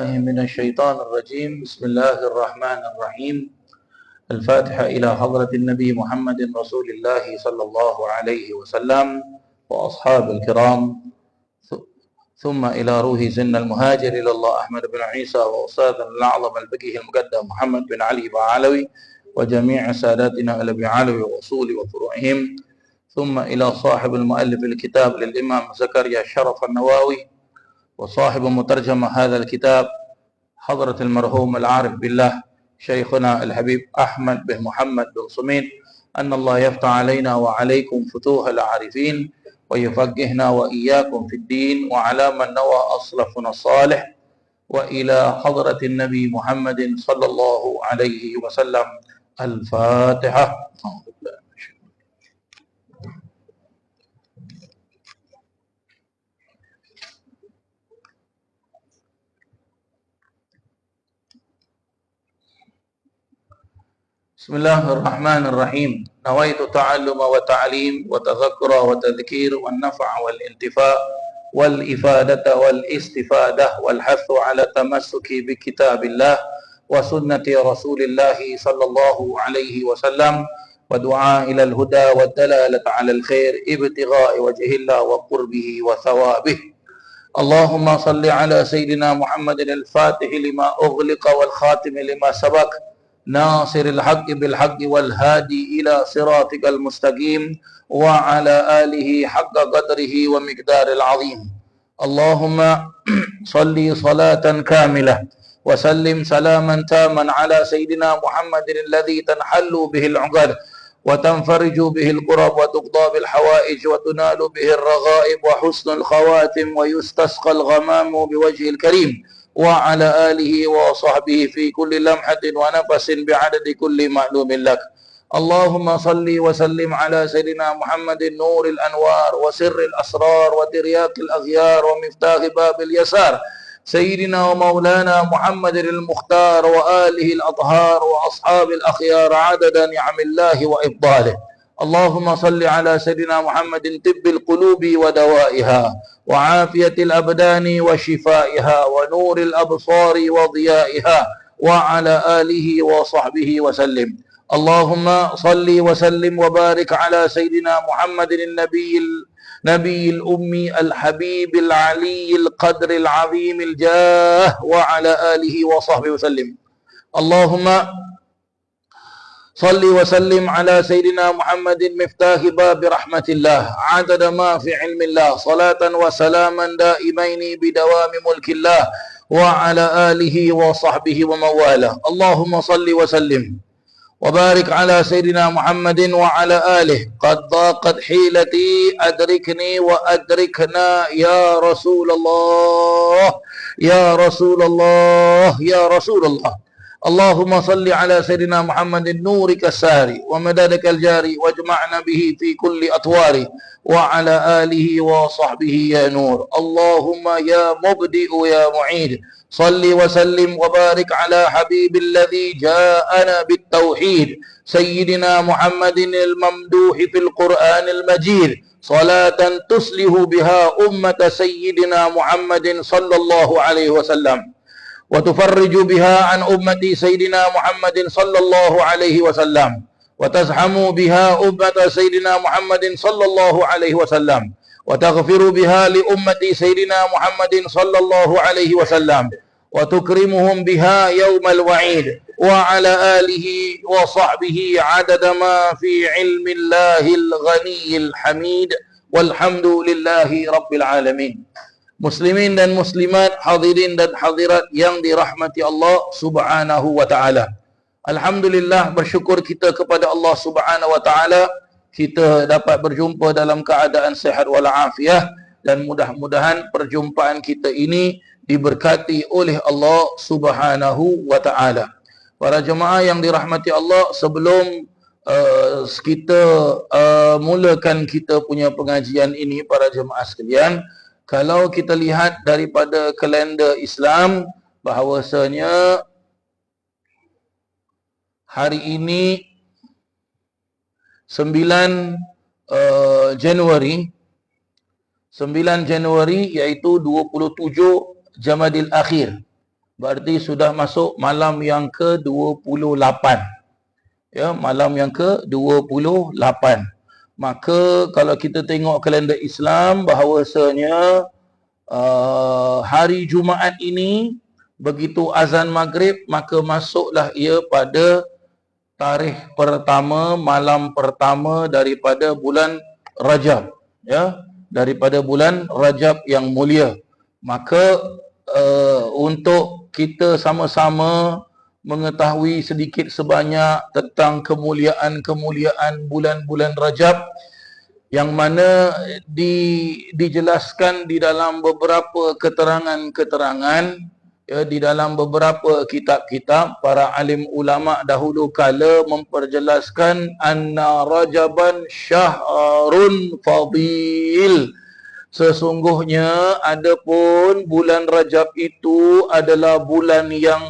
من الشيطان الرجيم. بسم الله الرحمن الرحيم. الفاتحة إلى حضرة النبي محمد رسول الله صلى الله عليه وسلم وأصحاب الكرام، ثم إلى روح زن المهاجر إلى الله أحمد بن عيسى وأستاذنا الأعظم الفقيه المقدم محمد بن علي بعلوي وجميع ساداتنا الأبي علوي وأصول وفروعهم، ثم إلى صاحب المؤلف الكتاب للإمام زكريا الشرف النووي وصاحب مترجم هذا الكتاب حضرة المرحوم العارف بالله شيخنا الحبيب أحمد بن محمد بن صميد، أن الله يفتح علينا وعليكم فتوح العارفين ويفقهنا وإياكم في الدين، وعلى من نوى أصلفنا الصالح، وإلى حضرة النبي محمد صلى الله عليه وسلم. الفاتحة. بسم الله الرحمن الرحيم. نويت تعلم وتعليم وتذكر وتذكير والنفع والانتفاع والإفادة والاستفادة والحث على التمسك بكتاب الله وسنة رسول الله صلى الله عليه وسلم، ودعاء إلى الهدى والدلالة على الخير ابتغاء وجه الله وقربه وثوابه. اللهم صل على سيدنا محمد الفاتح لما أغلق والخاتم لما سبق ناصر الحق بالحق والهادي إلى صراطك المستقيم، وعلى آله حق قدره ومقدار العظيم. اللهم صل صلاة كاملة وسلم سلاما تاما على سيدنا محمد الذي تنحل به العقد وتنفرج به الكرب وتقضى بالحوائج وتنال به الرغائب وحسن الخواتم ويستسقى الغمام بوجه الكريم، وعلى آله وصحبه في كل لمحة ونفس بعدد كل معلوم لك. اللهم صل وسلم على سيدنا محمد نور الأنوار وسر الأسرار وترياق الأغيار ومفتاح باب اليسار، سيدنا ومولانا محمد المختار وآله الأطهار وأصحاب الأخيار عدد نعم الله وإفضاله. اللهم صل على سيدنا محمد طب القلوب ودوائها وعافية الأبدان وشفائها ونور الأبصار وضيائها، وعلى آله وصحبه وسلم. اللهم صل وسلم وبارك على سيدنا محمد النبي الأمي الحبيب العلي القدر العظيم الجاه، وعلى آله وصحبه وسلم. اللهم صل وسلم على سيدنا محمد مفتاح باب رحمة الله عدد ما في علم الله، صلاة وسلاما دائمين بدوام ملك الله، وعلى آله وصحبه ومواله. اللهم صل وسلم وبارك على سيدنا محمد وعلى آله. قد ضاقت حيلتي أدركني وأدركنا يا رسول الله يا رسول الله يا رسول الله. اللهم صل على سيدنا محمد نورك الساري ومدادك الجاري واجمعنا به في كل أطوار، وعلى آله وصحبه يا نور. اللهم يا مبدئ يا معيد صل وسلم وبارك على حبيب الذي جاءنا بالتوحيد سيدنا محمد الممدوح في القرآن المجيد، صلاة تصلح بها أمة سيدنا محمد صلى الله عليه وسلم، وتفرج بها عن أمة سيدنا محمد صلى الله عليه وسلم، وتزحم بها أمة سيدنا محمد صلى الله عليه وسلم، وتغفر بها لأمة سيدنا محمد صلى الله عليه وسلم، وتكرمهم بها يوم الوعيد، وعلى آله وصحبه عدد ما في علم الله الغني الحميد، والحمد لله رب العالمين. Muslimin dan muslimat, hadirin dan hadirat yang dirahmati Allah subhanahu wa ta'ala. Alhamdulillah, bersyukur kita kepada Allah subhanahu wa ta'ala, kita dapat berjumpa dalam keadaan sehat walafiat, dan mudah-mudahan perjumpaan kita ini diberkati oleh Allah subhanahu wa ta'ala. Para jemaah yang dirahmati Allah, sebelum kita mulakan kita punya pengajian ini, para jemaah sekalian, kalau kita lihat daripada kalender Islam, bahawasanya hari ini 9 Januari 9 Januari iaitu 27 Jamadil Akhir berarti sudah masuk malam yang ke-28. Ya, malam yang ke-28. Maka kalau kita tengok kalender Islam, bahawasanya hari Jumaat ini begitu azan maghrib, maka masuklah ia pada tarikh pertama, malam pertama daripada bulan Rajab, ya, daripada bulan Rajab yang mulia. Maka untuk kita sama-sama mengetahui sedikit sebanyak tentang kemuliaan-kemuliaan bulan-bulan Rajab, yang mana dijelaskan di dalam beberapa keterangan-keterangan, ya, di dalam beberapa kitab-kitab. Para alim ulama dahulu kala memperjelaskan anna Rajaban syahrun fadil, sesungguhnya adapun bulan Rajab itu adalah bulan yang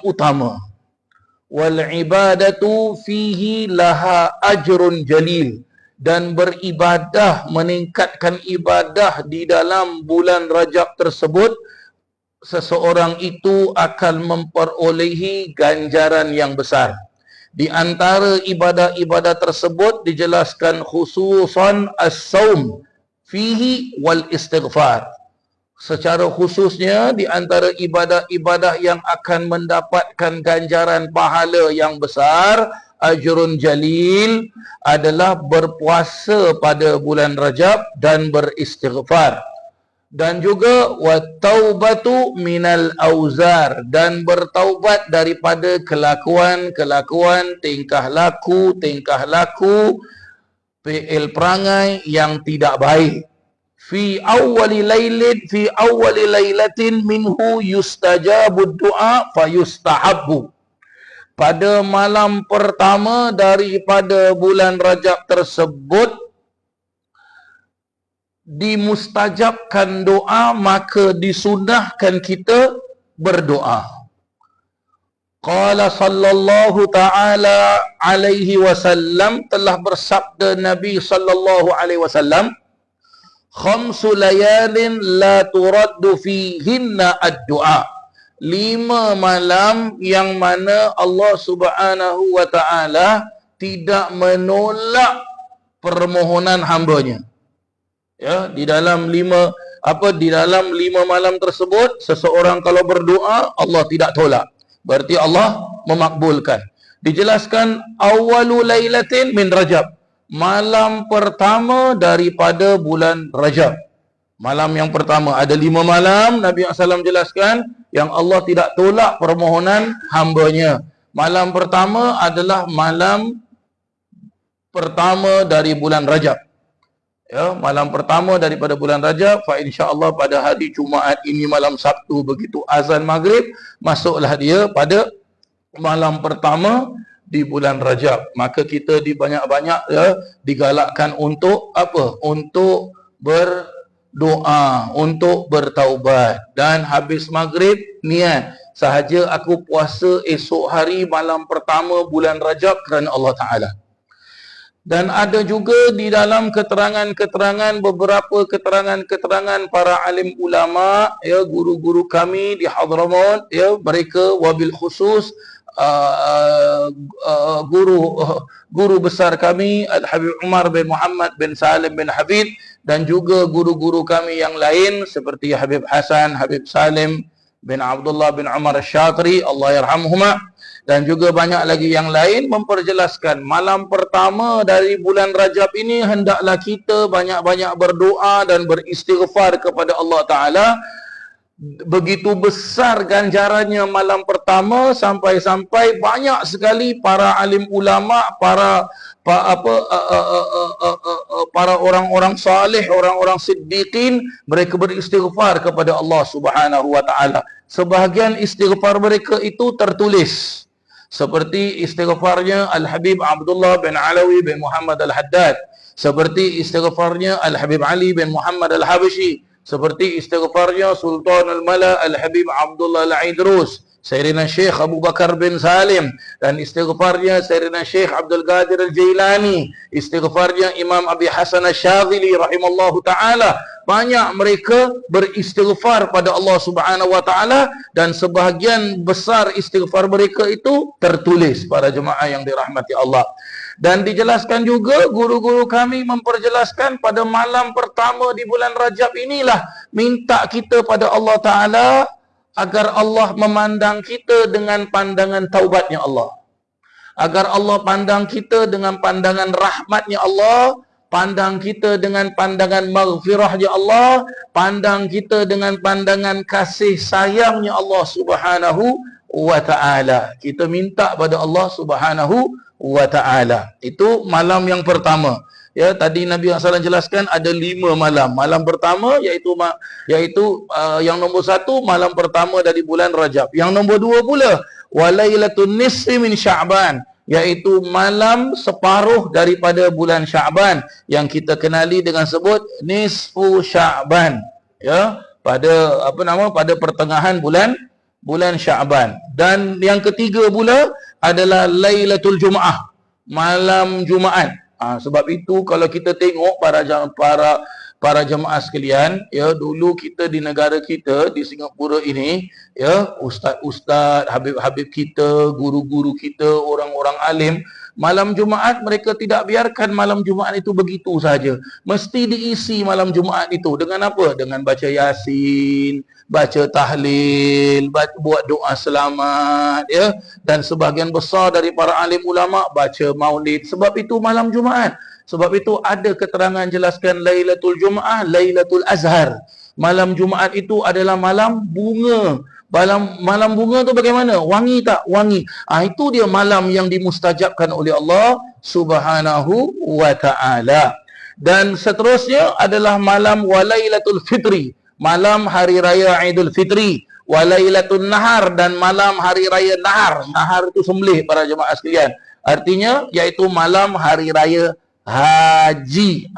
utama. Wal ibadatu fihi laha ajrun jalil, dan beribadah, meningkatkan ibadah di dalam bulan Rajab tersebut, seseorang itu akan memperolehi ganjaran yang besar. Di antara ibadah-ibadah tersebut dijelaskan khususan as-saum fihi wal istighfar. Secara khususnya di antara ibadah-ibadah yang akan mendapatkan ganjaran pahala yang besar, ajrun jalil, adalah berpuasa pada bulan Rajab dan beristighfar. Dan juga wattaubatu minal auzar, dan bertaubat daripada kelakuan-kelakuan, tingkah laku fi'il perangai yang tidak baik. Fi awwali lailatin minhu yustajabud du'a fayustahabbu. Pada malam pertama daripada bulan Rajab tersebut dimustajabkan doa, maka disunahkan kita berdoa. Qala sallallahu ta'ala alaihi wasallam, telah bersabda Nabi sallallahu alaihi wasallam, khamsu layalin la turaddu fihinna ad-du'a. 5 malam yang mana Allah Subhanahu wa ta'ala tidak menolak permohonan hambanya. Ya, di dalam 5 malam tersebut, seseorang kalau berdoa, Allah tidak tolak. Berarti Allah memakbulkan. Dijelaskan awwalu lailatin min Rajab, malam pertama daripada bulan Rajab. Malam yang pertama, ada 5 malam Nabi SAW jelaskan yang Allah tidak tolak permohonan hambanya. Malam pertama adalah malam pertama dari bulan Rajab. Ya, malam pertama daripada bulan Rajab. Fa insya-Allah pada hari Jumaat ini, malam Sabtu, begitu azan maghrib, masuklah dia pada malam pertama di bulan Rajab. Maka kita dibanyak-banyak, ya, digalakkan untuk apa? Untuk berdoa, untuk bertaubat. Dan habis maghrib niat, sahaja aku puasa esok hari malam pertama bulan Rajab kerana Allah Ta'ala. Dan ada juga di dalam keterangan-keterangan, beberapa keterangan-keterangan para alim ulama, ya, guru-guru kami di Hadramaut, ya, mereka wabil khusus guru besar kami Al-Habib Umar bin Muhammad bin Salim bin Hafid, dan juga guru-guru kami yang lain seperti Habib Hasan, Habib Salim bin Abdullah bin Umar Asy-Syatri, Allah yarhamhuma, dan juga banyak lagi yang lain, memperjelaskan malam pertama dari bulan Rajab ini hendaklah kita banyak-banyak berdoa dan beristighfar kepada Allah Ta'ala. Begitu besar ganjarannya malam pertama, sampai-sampai banyak sekali para alim ulama, para orang-orang saleh, orang-orang siddiqin, mereka beristighfar kepada Allah Subhanahu wa Ta'ala. Sebahagian istighfar mereka itu tertulis, seperti istighfarnya Al-Habib Abdullah bin Alawi bin Muhammad Al-Haddad, seperti istighfarnya Al-Habib Ali bin Muhammad Al-Habashi, seperti istighfarnya Sultan Al-Mala Al-Habib Abdullah Al-Aidrus, Sayyidina Syekh Abu Bakar bin Salim, dan istighfarnya Sayyidina Syekh Abdul Qadir Al-Jailani, istighfarnya Imam Abi Hasan Asy-Syadzili rahimallahu taala. Banyak mereka beristighfar pada Allah Subhanahu wa taala, dan sebahagian besar istighfar mereka itu tertulis para jemaah yang dirahmati Allah. Dan dijelaskan juga, guru-guru kami memperjelaskan pada malam pertama di bulan Rajab inilah minta kita pada Allah Ta'ala agar Allah memandang kita dengan pandangan taubatnya Allah. Agar Allah pandang kita dengan pandangan rahmatnya Allah, pandang kita dengan pandangan maghfirahnya Allah, pandang kita dengan pandangan kasih sayangnya Allah Subhanahu wa ta'ala. Kita minta pada Allah Subhanahu wa ta'ala. Itu malam yang pertama. Ya, tadi Nabi SAW jelaskan ada 5 malam. Malam pertama iaitu yang nombor 1 malam pertama dari bulan Rajab. Yang nombor 2 pula walailatun nisfi min Sya'ban, iaitu malam separuh daripada bulan Sya'ban yang kita kenali dengan sebut nisfu Sya'ban. Ya, pada pertengahan bulan Sya'ban. Dan yang ketiga pula adalah Lailatul Jumaah, malam Jumaat. Sebab itu kalau kita tengok para jemaah sekalian, ya, dulu kita di negara kita di Singapura ini, ya, ustaz-ustaz, habib-habib kita, guru-guru kita, orang-orang alim, malam Jumaat mereka tidak biarkan malam Jumaat itu begitu saja. Mesti diisi malam Jumaat itu dengan apa? Dengan baca Yasin, baca tahlil, buat doa selamat, ya, dan sebahagian besar dari para alim ulama baca maulid. Sebab itu malam Jumaat. Sebab itu ada keterangan jelaskan Lailatul Jumaah, Lailatul Azhar. Malam Jumaat itu adalah malam bunga. Malam bunga tu bagaimana? Wangi tak? Wangi. Itu dia malam yang dimustajabkan oleh Allah Subhanahu wa ta'ala. Dan seterusnya adalah malam Walailatul Fitri, malam hari raya Idul Fitri. Walailatul Nahar, dan malam hari raya Nahar. Nahar itu sembelih para jemaah sekalian. Artinya iaitu malam hari raya haji.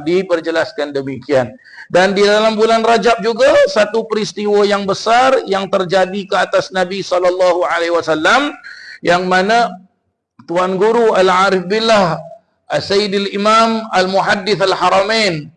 Diperjelaskan demikian. Dan di dalam bulan Rajab juga satu peristiwa yang besar yang terjadi ke atas Nabi SAW, yang mana Tuan Guru Al-Arif Billah Sayyidil Imam Al-Muhaddith Al-Haramain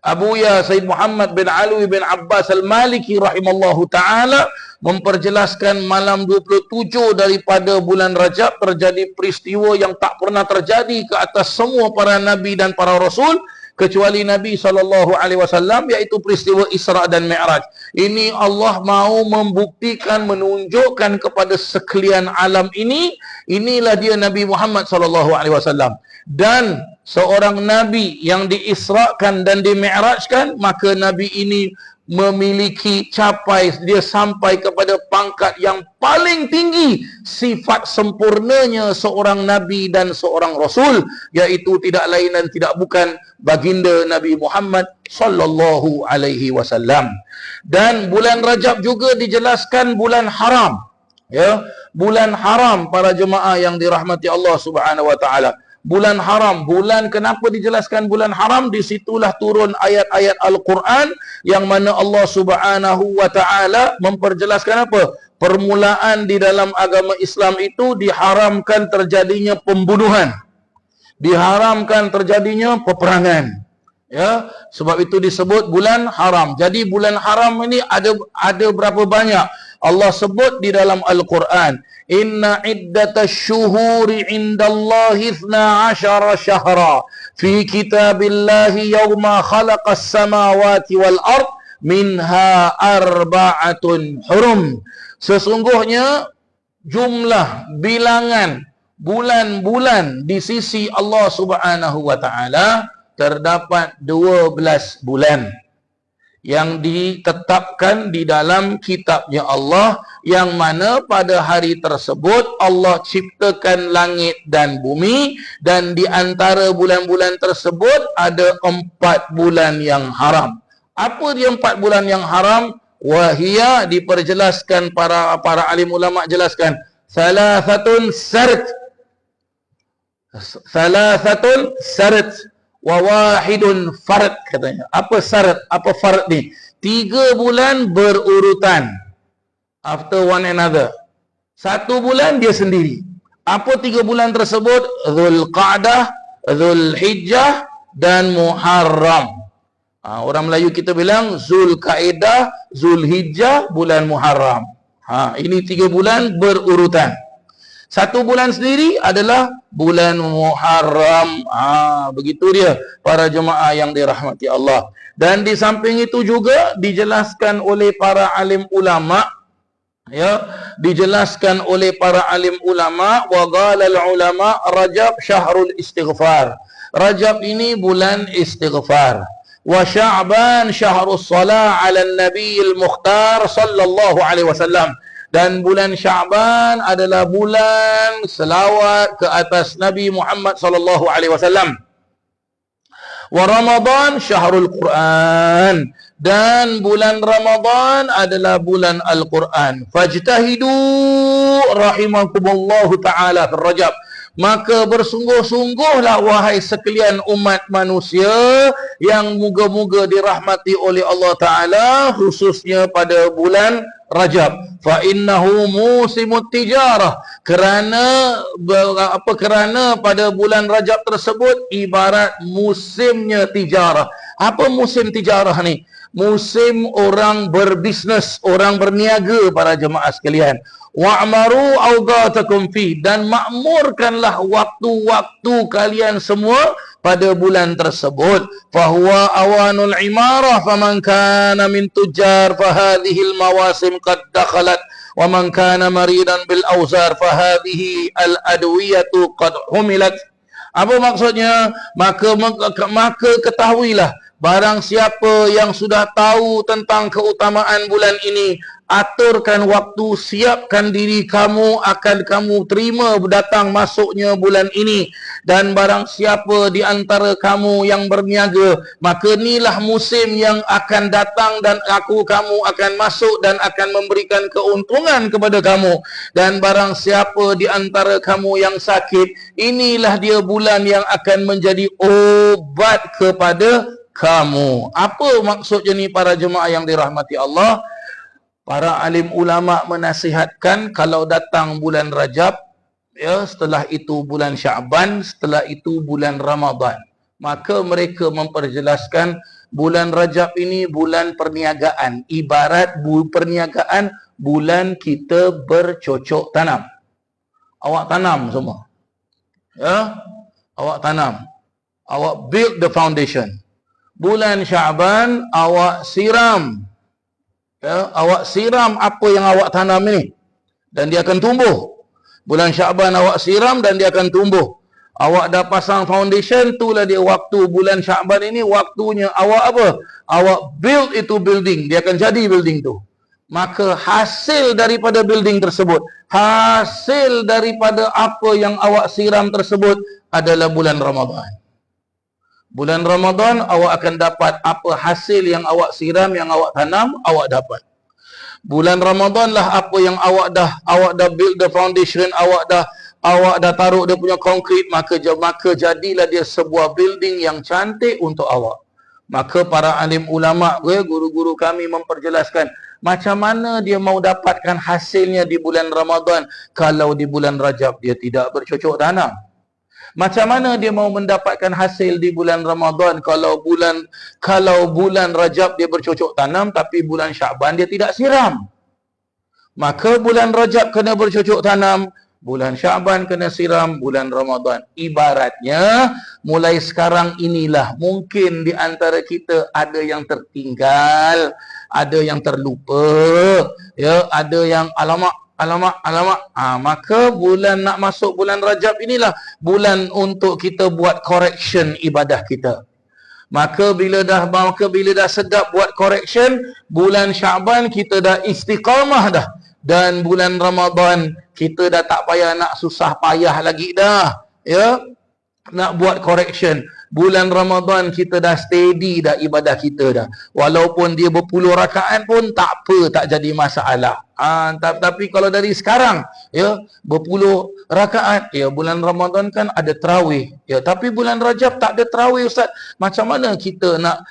Abuya Sayyid Muhammad bin Alwi bin Abbas Al-Maliki rahimallahu ta'ala memperjelaskan malam 27 daripada bulan Rajab terjadi peristiwa yang tak pernah terjadi ke atas semua para Nabi dan para Rasul kecuali Nabi SAW, iaitu peristiwa Isra dan Mi'raj. Ini Allah mau membuktikan, menunjukkan kepada sekalian alam ini, inilah dia Nabi Muhammad SAW. Dan seorang Nabi yang diisrakan dan dimi'rajkan, maka Nabi ini memiliki dia sampai kepada pangkat yang paling tinggi sifat sempurnanya seorang Nabi dan seorang Rasul, iaitu tidak lain dan tidak bukan baginda Nabi Muhammad sallallahu alaihi wasallam. Dan bulan Rajab juga dijelaskan bulan haram, ya, bulan haram para jemaah yang dirahmati Allah Subhanahu wa taala. Bulan haram, kenapa dijelaskan bulan haram? Disitulah turun ayat-ayat Al-Quran yang mana Allah Subhanahu wa ta'ala memperjelaskan apa? Permulaan di dalam agama Islam itu diharamkan terjadinya pembunuhan, diharamkan terjadinya peperangan, ya, sebab itu disebut bulan haram. Jadi bulan haram ini ada berapa banyak? Allah sebut di dalam Al-Quran, inna iddatash syuhuri indallahi 12 syahra fi kitabillahi yawma khalaqas samawati wal ard minha arba'atun hurum. Sesungguhnya jumlah bilangan bulan-bulan di sisi Allah Subhanahu wa ta'ala terdapat 12 bulan yang ditetapkan di dalam kitabnya Allah, yang mana pada hari tersebut Allah ciptakan langit dan bumi, dan di antara bulan-bulan tersebut ada 4 bulan yang haram. Apa dia 4 bulan yang haram? Wahia, diperjelaskan para alim ulama jelaskan, Thalathatun syarat wa wahidun fard, katanya. Apa syarat, apa fard ni? 3 bulan berurutan. After one another. Satu bulan dia sendiri. Apa 3 bulan tersebut? Zulqa'dah, Zulhijjah dan Muharram. Orang Melayu kita bilang Zulkaidah, Zulhijjah, bulan Muharram. Ini 3 bulan berurutan. Satu bulan sendiri adalah bulan Muharram. Begitu dia para jemaah yang dirahmati Allah. Dan di samping itu juga dijelaskan oleh para alim ulama, dijelaskan oleh para alim ulama, wa qala al ulama Rajab syahrul istighfar. Rajab ini bulan istighfar. Wa Sya'ban syahrus salah 'ala an-nabiyil mukhtar sallallahu alaihi wasallam. Dan bulan Sya'ban adalah bulan selawat ke atas Nabi Muhammad sallallahu alaihi wasallam. Wa Ramadan syahrul Quran. Dan bulan Ramadan adalah bulan Al-Quran. Fajtahidu rahimakumullahu ta'ala fil Rajab. Maka bersungguh-sungguhlah wahai sekalian umat manusia yang moga-moga dirahmati oleh Allah Ta'ala, khususnya pada bulan Rajab. Fa innahu musimut tijarah. Kerana pada bulan Rajab tersebut ibarat musimnya tijarah. Apa musim tijarah ni? Musim orang berbisnes, orang berniaga para jemaah sekalian. Wa'maru awqatakum fi, dan makmurkanlah waktu-waktu kalian semua pada bulan tersebut. Fahuwa awanul imarah, faman kana min tujar fahadhihi al-mawasim qad dakhalat, wa man kana maridan bil awzar fahadhihi al-adwiyatu qad humilat. Apa maksudnya? Maka ketahuilah, barang siapa yang sudah tahu tentang keutamaan bulan ini, aturkan waktu, siapkan diri kamu, akan kamu terima datang masuknya bulan ini. Dan barang siapa di antara kamu yang berniaga, maka inilah musim yang akan datang dan kamu akan masuk dan akan memberikan keuntungan kepada kamu. Dan barang siapa di antara kamu yang sakit, inilah dia bulan yang akan menjadi obat kepada kamu. Apa maksudnya ni para jemaah yang dirahmati Allah? Para alim ulama menasihatkan kalau datang bulan Rajab, setelah itu bulan Sya'ban, setelah itu bulan Ramadan, maka mereka memperjelaskan bulan Rajab ini bulan perniagaan. Ibarat perniagaan bulan kita bercocok tanam. Awak tanam semua. Awak tanam. Awak build the foundation. Bulan Sya'ban awak siram. Awak siram apa yang awak tanam ini, dan dia akan tumbuh. Bulan Sya'ban awak siram dan dia akan tumbuh. Awak dah pasang foundation, itulah dia waktu bulan Sya'ban ini, waktunya awak apa? Awak build itu building, dia akan jadi building tu. Maka hasil daripada building tersebut, hasil daripada apa yang awak siram tersebut adalah bulan Ramadan. Bulan Ramadan awak akan dapat apa hasil yang awak siram, yang awak tanam, awak dapat. Bulan Ramadan lah apa yang awak dah build the foundation, awak dah taruh dia punya konkrit, maka jadilah dia sebuah building yang cantik untuk awak. Maka para alim ulama, guru-guru kami memperjelaskan macam mana dia mau dapatkan hasilnya di bulan Ramadan kalau di bulan Rajab dia tidak bercocok tanam. Macam mana dia mau mendapatkan hasil di bulan Ramadan kalau bulan Rajab dia bercocok tanam tapi bulan Sya'ban dia tidak siram? Maka bulan Rajab kena bercocok tanam, bulan Sya'ban kena siram, bulan Ramadan. Ibaratnya mulai sekarang inilah mungkin di antara kita ada yang tertinggal, ada yang terlupa, ada yang alamak. Maka bulan nak masuk bulan Rajab inilah bulan untuk kita buat correction ibadah kita. Maka bila dah sedap buat correction, bulan Sya'ban kita dah istiqamah dah. Dan bulan Ramadan kita dah tak payah nak susah payah lagi dah, nak buat correction. Bulan Ramadan kita dah steady dah ibadah kita dah. Walaupun dia berpuluh rakaat pun tak apa, tak jadi masalah. Tapi kalau dari sekarang berpuluh rakaat. Ya, bulan Ramadan kan ada tarawih. Ya, tapi bulan Rajab tak ada tarawih, Ustaz. Macam mana kita nak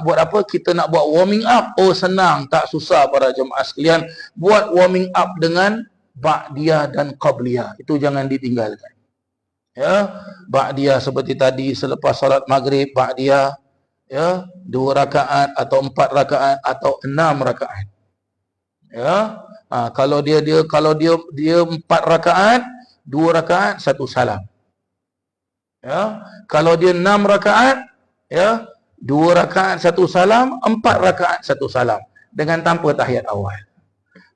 buat apa? Kita nak buat warming up. Oh, senang, tak susah para jemaah sekalian. Buat warming up dengan ba'diyah dan qabliyah. Itu jangan ditinggalkan. Ya, ba'diyah seperti tadi selepas salat maghrib, ba'diyah ya 2 rakaat atau 4 rakaat atau 6 rakaat. Ya. Kalau dia 4 rakaat, 2 rakaat 1 salam. Ya. Kalau dia 6 rakaat, ya 2 rakaat 1 salam, 4 rakaat 1 salam dengan tanpa tahiyat awal.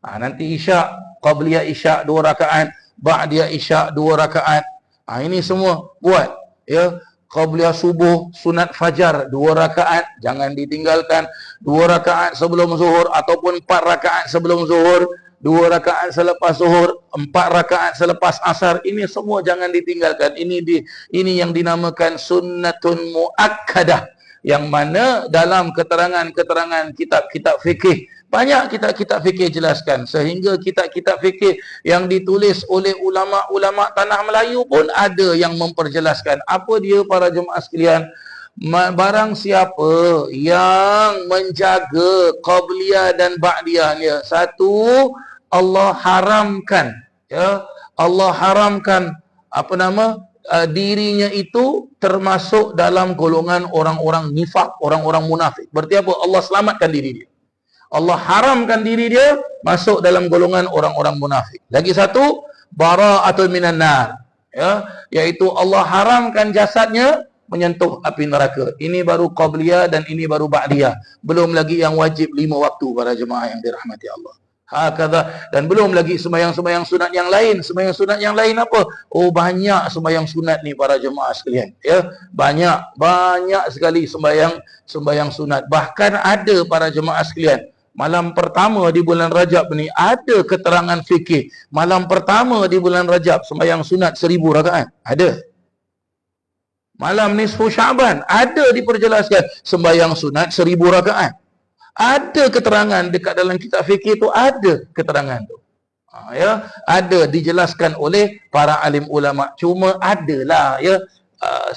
Nanti isyak, qabliyah isyak 2 rakaat, ba'diyah isyak 2 rakaat. Ini semua buat, ya. Qabliyah subuh, sunat fajar 2 rakaat, jangan ditinggalkan. 2 rakaat sebelum zuhur ataupun 4 rakaat sebelum zuhur, 2 rakaat selepas zuhur, 4 rakaat selepas asar. Ini semua jangan ditinggalkan. Ini yang dinamakan sunnatun muakkadah, yang mana dalam keterangan-keterangan kitab-kitab fikih, banyak kitab-kitab fikih jelaskan, sehingga kitab-kitab fikih yang ditulis oleh ulama-ulama tanah Melayu pun ada yang memperjelaskan. Apa dia para jemaah sekalian? Barang siapa yang menjaga qabliyah dan ba'diyahnya, satu, Allah haramkan, ya, Allah haramkan dirinya itu termasuk dalam golongan orang-orang nifaq, orang-orang munafik. Berarti apa? Allah selamatkan diri dia. Allah haramkan diri dia masuk dalam golongan orang-orang munafik. Lagi satu, bara'atul minan nar, ya, yaitu Allah haramkan jasadnya menyentuh api neraka. Ini baru qabliyah dan ini baru ba'diyah. Belum lagi yang wajib 5 waktu para jemaah yang dirahmati Allah. Dan belum lagi sembahyang-sembahyang sunat yang lain. Sembahyang sunat yang lain apa? Oh, banyak sembahyang sunat ni para jemaah sekalian, ya. Banyak sekali sembahyang sunat. Bahkan ada para jemaah sekalian, malam pertama di bulan Rajab ni ada keterangan fikih. Malam pertama di bulan Rajab sembahyang sunat 1000 rakaat. Ada. Malam nisfu Syaban ada diperjelaskan sembahyang sunat 1000 rakaat. Ada keterangan dekat dalam kitab fikih tu, ada keterangan tu. Ya, ada dijelaskan oleh para alim ulama. Cuma adalah, ya,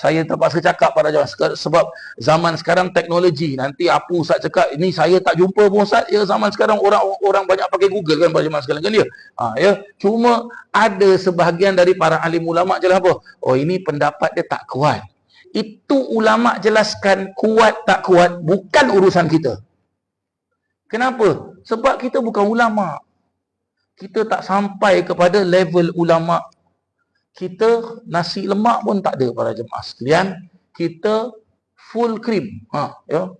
saya terpaksa cakap pada jemaah sebab zaman sekarang teknologi. Nanti apa Ustaz cakap ini saya tak jumpa pun Ustaz. Ya, zaman sekarang orang banyak pakai Google kan para jemaah sekalian kan dia. Ya, cuma ada sebahagian dari para alim ulama jelas apa? Oh, ini pendapat dia tak kuat. Itu ulama jelaskan kuat tak kuat bukan urusan kita. Kenapa? Sebab kita bukan ulama. Kita tak sampai kepada level ulama. Kita nasi lemak pun tak ada para jemaah sekalian. Kita full cream. Ya.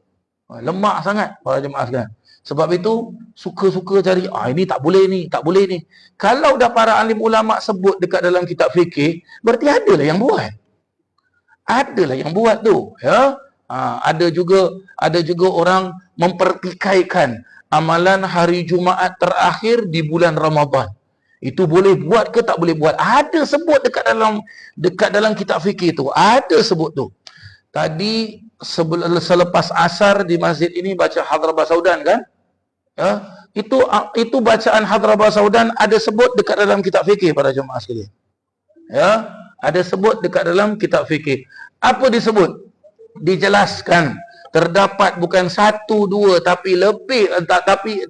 Lemak sangat para jemaah sekalian. Sebab itu suka-suka cari ini tak boleh ni, tak boleh ni. Kalau dah para alim ulama sebut dekat dalam kitab fikih, berarti adalah yang buat. Adalah yang buat tu, ya. Ada juga orang mempertikaikan amalan hari Jumaat terakhir di bulan Ramadan. Itu boleh buat ke tak boleh buat? Ada sebut dekat dalam kitab fikih tu. Ada sebut tu. Tadi selepas asar di masjid ini baca Hadrabah Saudan kan? Ya, itu bacaan Hadrabah Saudan ada sebut dekat dalam kitab fikih para jemaah sekalian. Ya, ada sebut dekat dalam kitab fikih. Apa disebut? Dijelaskan terdapat bukan 1, 2 tapi lebih,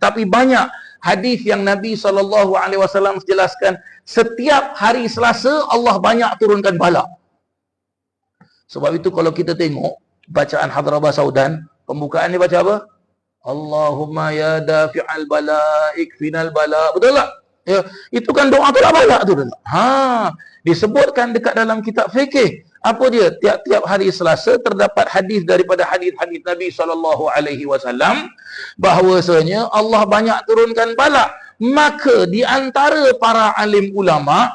tapi banyak hadis yang Nabi SAW jelaskan setiap hari Selasa Allah banyak turunkan bala. Sebab itu kalau kita tengok bacaan Hadrabah Saudan, pembukaan ni baca apa? Allahumma ya dafi'al bala ikfinal bala. Betul tak? Ya, itu kan doa tolak bala tu. Disebutkan dekat dalam kitab fikih. Apa dia? Tiap-tiap hari Selasa terdapat hadis daripada hadis-hadis Nabi SAW bahawasanya Allah banyak turunkan bala. Maka di antara para alim ulama,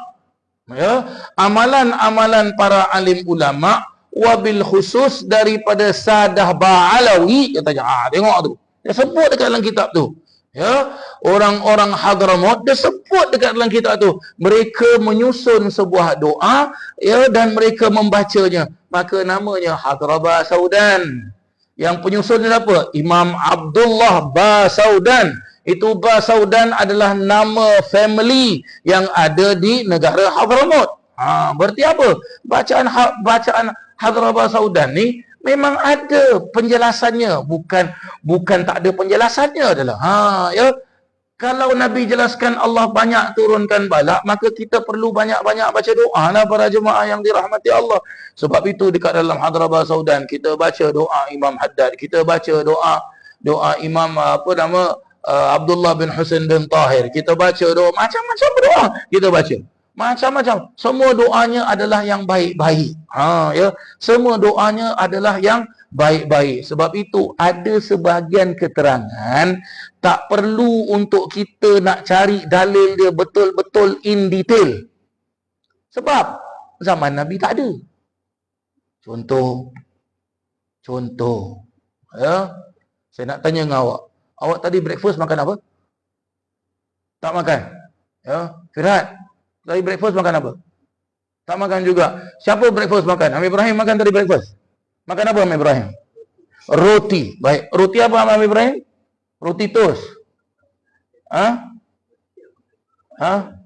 ya, amalan-amalan para alim ulama wabil khusus daripada Sadah Ba'alawi, katanya, tengok tu. Dia sebut dekat dalam kitab tu. Ya, orang-orang Hadramaut dia sebut dekat dalam kitab tu, mereka menyusun sebuah doa, ya, dan mereka membacanya, maka namanya Hadrabah Saudan. Yang penyusun siapa? Imam Abdullah Basaudan. Itu Basaudan adalah nama family yang ada di negara Hadramaut. Berarti apa? Bacaan Hadrah Saudan ni memang ada penjelasannya, bukan tak ada penjelasannya adalah. Ya. Kalau Nabi jelaskan Allah banyak turunkan balak, maka kita perlu banyak-banyak baca doa lah para jemaah yang dirahmati Allah. Sebab itu dekat dalam Hadrah Saudan kita baca doa Imam Haddad, kita baca doa Imam Abdullah bin Husain bin Tahir, kita baca doa macam-macam doa kita baca. Macam-macam. Semua doanya adalah yang baik-baik. Ya. Semua doanya adalah yang baik-baik. Sebab itu ada sebahagian keterangan tak perlu untuk kita nak cari dalil dia betul-betul in detail. Sebab zaman Nabi tak ada. Contoh. Ya. Saya nak tanya dengan awak. Awak tadi breakfast makan apa? Tak makan. Ya. Firat, tadi breakfast makan apa? Tak makan juga. Siapa breakfast makan? Amir Ibrahim makan tadi breakfast. Makan apa Amir Ibrahim? Roti. Baik. Roti apa Amir Ibrahim? Roti toast.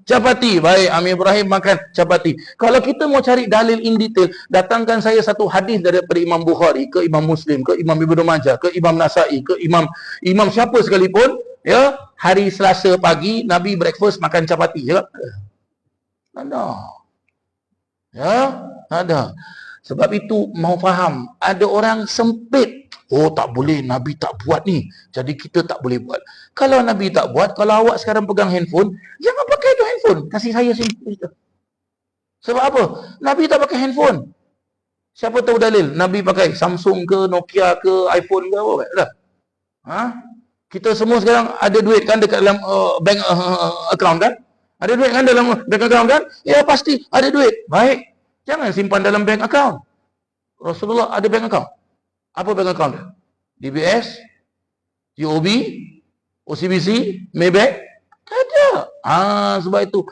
Chapati. Baik. Amir Ibrahim makan chapati. Kalau kita mau cari dalil in detail, datangkan saya satu hadis daripada Imam Bukhari, ke Imam Muslim, ke Imam Ibnu Majah, ke Imam Nasa'i, ke Imam siapa sekalipun, ya, hari Selasa pagi Nabi breakfast makan chapati. Ya? Ada. Ya, ada. Sebab itu mau faham, ada orang sempit. Oh, tak boleh, Nabi tak buat ni, jadi kita tak boleh buat. Kalau Nabi tak buat, kalau awak sekarang pegang handphone, jangan pakai tu handphone. Kasih saya sini. Sebab apa? Nabi tak pakai handphone. Siapa tahu dalil? Nabi pakai Samsung ke, Nokia ke, iPhone ke, apa? Dah. Kita semua sekarang ada duit kan dekat dalam bank account kan? Ada duit kan dalam bank account kan? Ya, pasti ada duit. Baik. Jangan simpan dalam bank account. Rasulullah ada bank account. Apa bank account dia? DBS, UOB, OCBC, Maybank? Tak ada. Sebab itu,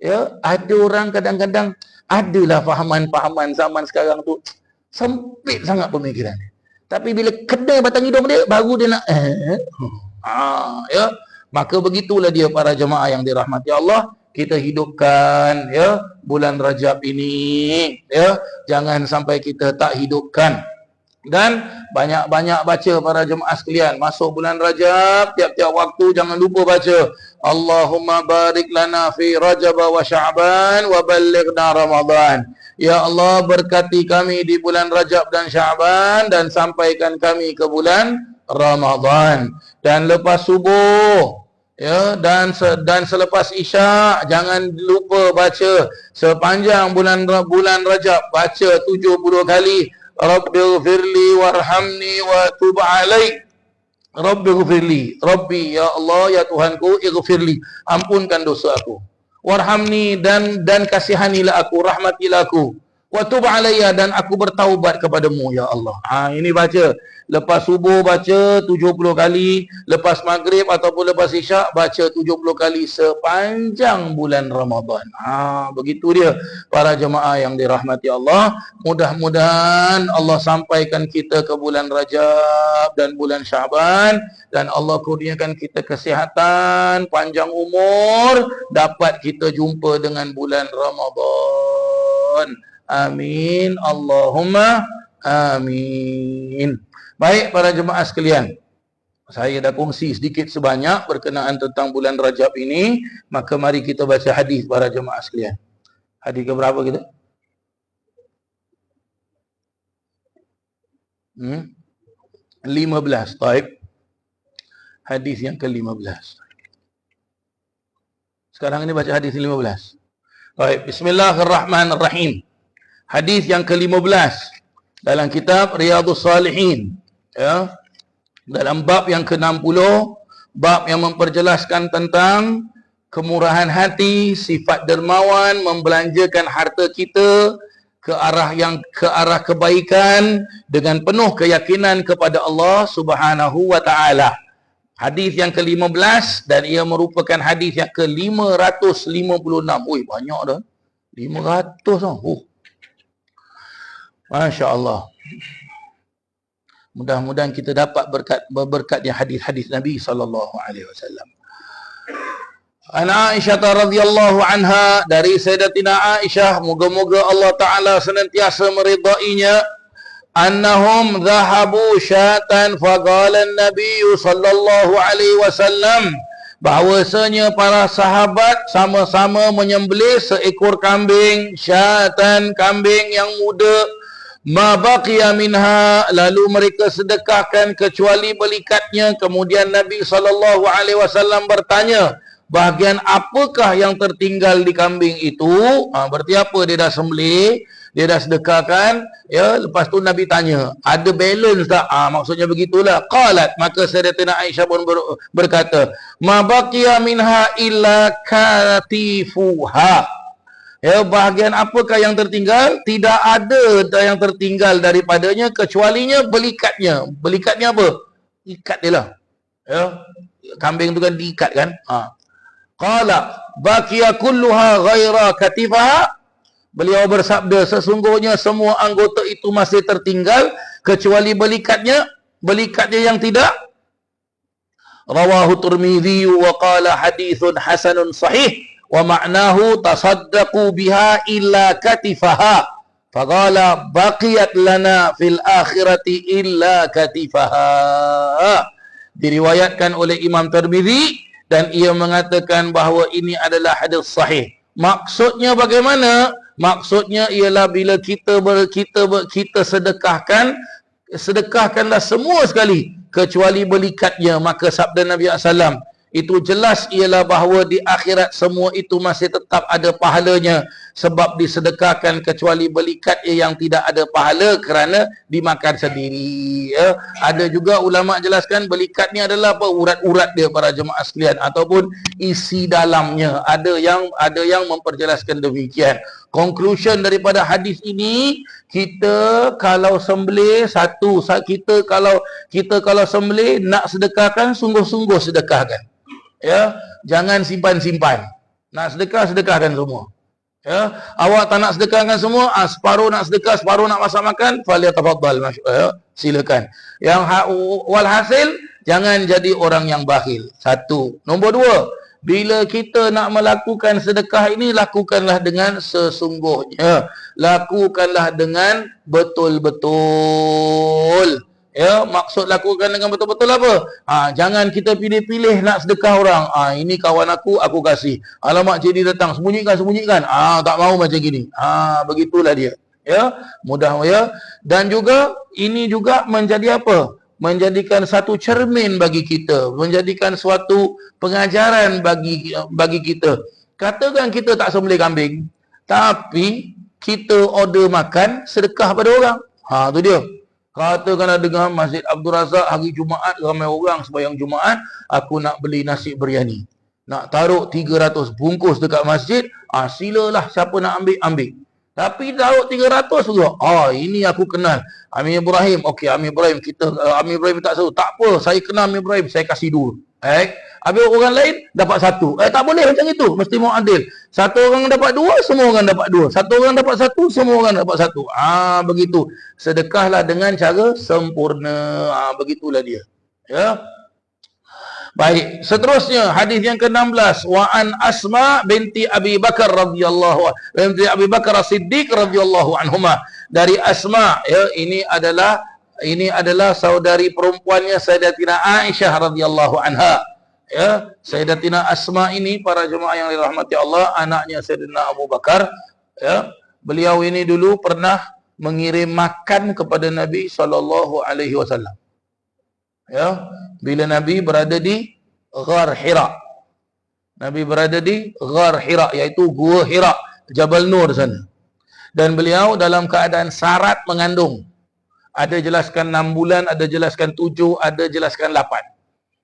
ya, ada orang kadang-kadang adalah fahaman-fahaman zaman sekarang tu sempit sangat pemikiran. Tapi bila kena batang hidung dia, baru dia nak ya. Maka begitulah dia para jemaah yang dirahmati Allah. Kita hidupkan, ya, bulan Rajab ini, ya. Jangan sampai kita tak hidupkan. Dan banyak-banyak baca para jemaah sekalian. Masuk bulan Rajab, tiap-tiap waktu jangan lupa baca Allahumma barik lana fi Rajab wa Sya'ban wa ballighna Ramadan. Ya Allah, berkati kami di bulan Rajab dan Sya'ban dan sampaikan kami ke bulan Ramadan. Dan lepas subuh, ya, dan selepas Isyak jangan lupa baca sepanjang bulan Rajab, baca 70 kali Rabbighfirli warhamni wa tub alaik. Rabbighfirli, Rabbi, ya Allah, ya Tuhanku, ighfirli, ampunkan dosa aku. Warhamni, dan kasihanilah aku, rahmatilah aku. Wa tub alayya, dan aku bertaubat kepadamu, ya Allah. Ini baca lepas subuh baca 70 kali, lepas maghrib ataupun lepas isyak baca 70 kali sepanjang bulan Ramadan. Begitu dia para jemaah yang dirahmati Allah. Mudah-mudahan Allah sampaikan kita ke bulan Rajab dan bulan Sya'ban, dan Allah kurniakan kita kesihatan, panjang umur, dapat kita jumpa dengan bulan Ramadan. Amin. Allahumma amin. Baik para jemaah sekalian, saya dah kongsi sedikit sebanyak berkenaan tentang bulan Rajab ini. Maka mari kita baca hadis para jemaah sekalian. Hadis ke berapa kita? 15. Baik. Hadis yang ke-15. Sekarang ini baca hadis 15. Baik, bismillahirrahmanirrahim. Hadis yang ke-15 dalam kitab Riyadhus Salihin, ya, dalam bab yang ke-60, bab yang memperjelaskan tentang kemurahan hati, sifat dermawan, membelanjakan harta kita ke arah kebaikan dengan penuh keyakinan kepada Allah Subhanahu wa taala. Hadis yang ke-15, dan ia merupakan hadis yang ke-556. Oi, banyak dah. 500 dah. Masya Allah. Mudah-mudahan kita dapat berkatnya hadis-hadis Nabi sallallahu alaihi wasallam. An Aisyah radhiyallahu anha, dari Sayyidatina Aisyah, moga-moga Allah Taala senantiasa meridainya, annahum dhahabu syatan faqala an-nabiy sallallahu alaihi wasallam, bahwasanya para sahabat sama-sama menyembelih seekor kambing, syatan, kambing yang muda, ma baqiya minha, lalu mereka sedekahkan kecuali belikatnya. Kemudian Nabi sallallahu alaihi wasallam bertanya, bahagian apakah yang tertinggal di kambing itu? Berarti apa? Dia dah sembelih, dia dah sedekahkan, ya. Lepas tu Nabi tanya, ada balance tak? Maksudnya begitulah. Qalat, maka Sayyidatina Aisyah pun berkata, ma baqiya minha illa katifuha. Ya, bahagian apakah yang tertinggal? Tidak ada yang tertinggal daripadanya kecualinya belikatnya. Belikatnya apa? Ikat dia lah. Ya. Kambing tu kan diikat kan? Qala baqiya kulluha ghaira katifaha. Beliau bersabda, sesungguhnya semua anggota itu masih tertinggal kecuali belikatnya. Belikatnya yang tidak. Rawahu Tirmidzi wa qala hadithun hasanun sahih wa ma'nahu tasaddaqu biha illa katifaha. Faqala baqiyat lana fil akhirati illa katifaha. Diriwayatkan oleh Imam Tirmidzi dan ia mengatakan bahawa ini adalah hadis sahih. Maksudnya bagaimana? Maksudnya ialah bila kita sedekahkanlah semua sekali kecuali belikatnya. Maka sabda Nabi SAW itu jelas ialah bahawa di akhirat semua itu masih tetap ada pahalanya, sebab disedekahkan kecuali belikat yang tidak ada pahala kerana dimakan sendiri. Ya. Ada juga ulama jelaskan belikat ni adalah apa? Urat-urat dia para jemaah sekalian, ataupun isi dalamnya. Ada yang memperjelaskan demikian. Conclusion daripada hadis ini, kita kalau sembelih kita kalau sembelih nak sedekahkan, sungguh-sungguh sedekahkan. Ya, jangan simpan-simpan. Nak sedekahkan semua. Ya, awak tak nak sedekahkan semua, separuh nak sedekah, separuh nak masak makan, falyatafaddal, silakan. Yang walhasil jangan jadi orang yang bakhil. Satu. Nombor dua, bila kita nak melakukan sedekah ini, lakukanlah dengan sesungguhnya. Lakukanlah dengan betul-betul. Ya, maksud lakukan dengan betul-betul apa? Jangan kita pilih-pilih nak sedekah orang. Ini kawan aku kasih. Alamak, cik dia datang, sembunyikan. Tak mau macam gini. Begitulah dia. Ya, mudah ya. Dan juga ini juga menjadi apa? Menjadikan satu cermin bagi kita, menjadikan suatu pengajaran bagi kita. Katakan kita tak sembelih kambing, tapi kita order makan sedekah pada orang. Tu dia. Katakanlah dengan Masjid Abdul Razak hari Jumaat ramai orang sembahyang Jumaat, aku nak beli nasi biryani. Nak taruh 300 bungkus dekat masjid, silalah siapa nak ambil. Tapi taruh 300 juga. Ini aku kenal Amir Ibrahim. Okey, Amir Ibrahim Amir Ibrahim tak tahu. Tak apa, saya kenal Amir Ibrahim, saya kasih 2. Habis orang lain dapat 1. Tak boleh macam itu. Mesti mau adil. Satu orang dapat 2, semua orang dapat 2. Satu orang dapat 1, semua orang dapat 1. Begitu. Sedekahlah dengan cara sempurna. Begitulah dia. Ya. Baik, seterusnya hadis yang ke-16, wa an Asma binti Abi Bakar radhiyallahu binti Abi Bakar As-Siddiq radhiyallahu anhuma. Dari Asma, ya, ini adalah saudari perempuannya Sayyidatina Aisyah radhiyallahu anha. Ya, Sayyidatina Asma ini para jemaah yang dirahmati Allah, anaknya Sayyidina Abu Bakar, ya. Beliau ini dulu pernah mengirim makan kepada Nabi sallallahu alaihi wasallam. Ya, bila Nabi berada di Ghar Hira. Nabi berada di Ghar Hira, iaitu Gua Hira, Jabal Nur sana. Dan beliau dalam keadaan syarat mengandung. Ada jelaskan 6 bulan, ada jelaskan 7, ada jelaskan 8.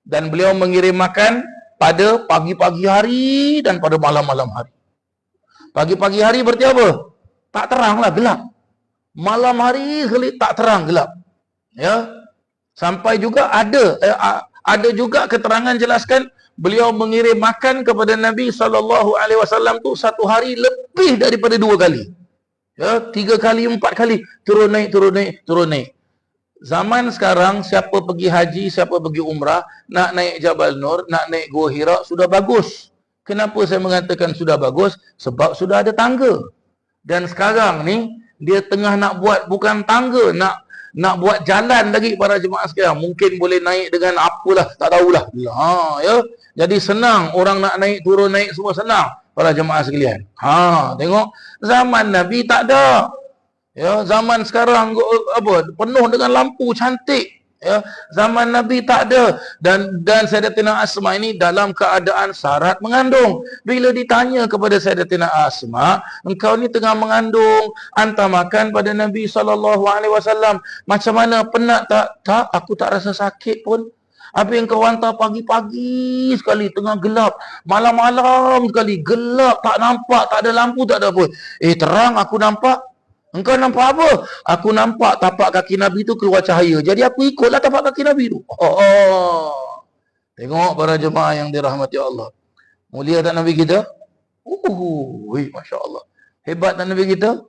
Dan beliau mengirim makan pada pagi-pagi hari dan pada malam-malam hari. Pagi-pagi hari berarti apa? Tak terang lah, gelap. Malam hari tak terang, gelap. Ya. Sampai juga ada juga keterangan jelaskan beliau mengirim makan kepada Nabi SAW tu satu hari lebih daripada 2 kali. Ya, 3 kali, 4 kali, turun naik. Zaman sekarang siapa pergi haji, siapa pergi umrah, nak naik Jabal Nur, nak naik Gua Hira sudah bagus. Kenapa saya mengatakan sudah bagus? Sebab sudah ada tangga. Dan sekarang ni dia tengah nak buat bukan tangga, nak buat jalan lagi para jemaah sekalian. Mungkin boleh naik dengan apalah, tak tahulah. Ya. Jadi senang orang nak naik turun naik semua senang para jemaah sekalian. Tengok zaman Nabi tak ada. Ya, zaman sekarang penuh dengan lampu cantik. Ya, zaman Nabi tak ada. Dan Sayyidatina Asma ini dalam keadaan syarat mengandung. Bila ditanya kepada Sayyidatina Asma, engkau ni tengah mengandung, hantar makan pada Nabi SAW. Macam mana, penat tak? Tak, aku tak rasa sakit pun. Habis engkau hantar pagi-pagi sekali, tengah gelap. Malam-malam sekali, gelap, tak nampak, tak ada lampu, tak ada apa. Terang aku nampak. Engkau nampak apa? Aku nampak tapak kaki Nabi tu keluar cahaya. Jadi aku ikutlah tapak kaki Nabi tu. Tengok para jemaah yang dirahmati Allah. Mulia tak Nabi kita? Masya Allah. Hebat tak Nabi kita?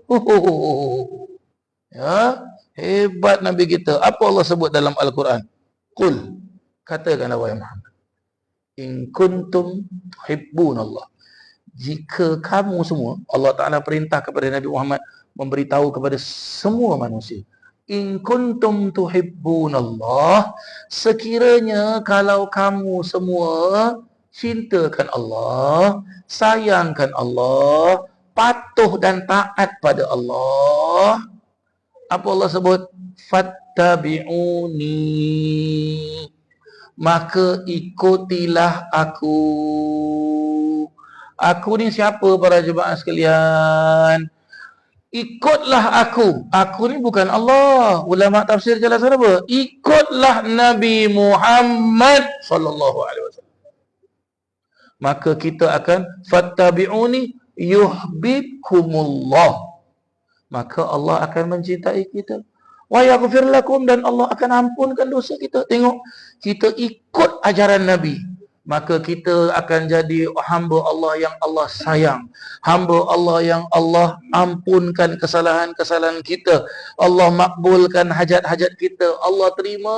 Ya, hebat Nabi kita. Apa Allah sebut dalam Al-Quran? Qul, katakanlah wahai Muhammad, in kuntum hibbun Allah. Jika kamu semua, Allah Ta'ala perintah kepada Nabi Muhammad memberitahu kepada semua manusia, in kuntum tuhibbunallah, sekiranya kalau kamu semua cintakan Allah, sayangkan Allah, patuh dan taat pada Allah, apa Allah sebut? Fattabi'uni, maka ikutilah aku. Aku ni siapa para jemaah sekalian? Ikutlah aku. Aku ni bukan Allah. Ulama tafsir jelasan apa? Ikutlah Nabi Muhammad sallallahu alaihi wasallam. Maka kita akan fattabi'uni yuhibbukumullah. Maka Allah akan mencintai kita. Wa yaghfir lakum, dan Allah akan ampunkan dosa kita. Tengok, kita ikut ajaran Nabi, maka kita akan jadi hamba Allah yang Allah sayang, hamba Allah yang Allah ampunkan kesalahan-kesalahan kita, Allah makbulkan hajat-hajat kita, Allah terima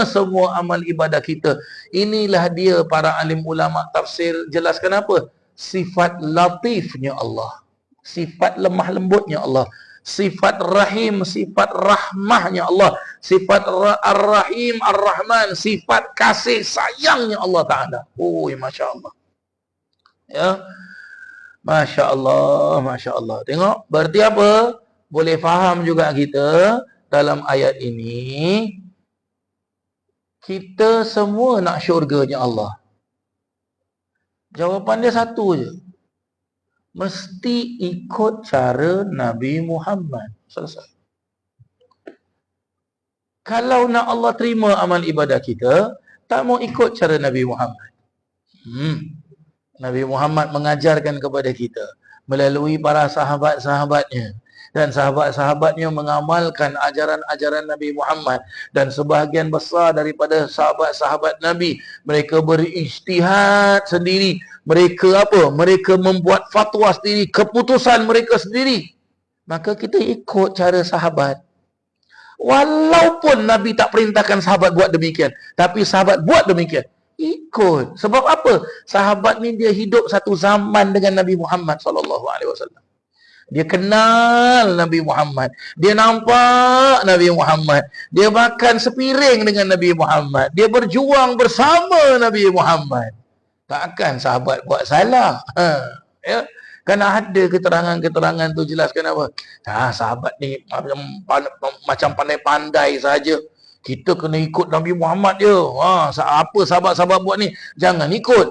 semua amal ibadah kita. Inilah dia para alim ulama tafsir jelaskan apa? Sifat latifnya Allah, sifat lemah lembutnya Allah, sifat rahim, sifat rahmahnya Allah, sifat ar-rahim, ar-rahman, sifat kasih sayangnya Allah Ta'ala. Masya Allah. Ya, Masya Allah, Masya Allah. Tengok, berarti apa? Boleh faham juga kita dalam ayat ini, kita semua nak syurganya Allah. Jawapan dia satu je, mesti ikut cara Nabi Muhammad. Selesai. Kalau nak Allah terima amal ibadah kita, tak mau ikut cara Nabi Muhammad. Nabi Muhammad mengajarkan kepada kita melalui para sahabat-sahabatnya, dan sahabat-sahabatnya mengamalkan ajaran-ajaran Nabi Muhammad. Dan sebahagian besar daripada sahabat-sahabat Nabi, mereka berijtihad sendiri. Mereka apa? Mereka membuat fatwa sendiri, keputusan mereka sendiri. Maka kita ikut cara sahabat. Walaupun Nabi tak perintahkan sahabat buat demikian, tapi sahabat buat demikian, ikut. Sebab apa? Sahabat ni dia hidup satu zaman dengan Nabi Muhammad SAW. Dia kenal Nabi Muhammad, dia nampak Nabi Muhammad, dia makan sepiring dengan Nabi Muhammad, dia berjuang bersama Nabi Muhammad. Takkan sahabat buat salah. Ya, kerana ada keterangan-keterangan tu jelaskan apa? Sahabat ni macam pandai-pandai saja. Kita kena ikut Nabi Muhammad je. Apa sahabat-sahabat buat ni, jangan ikut.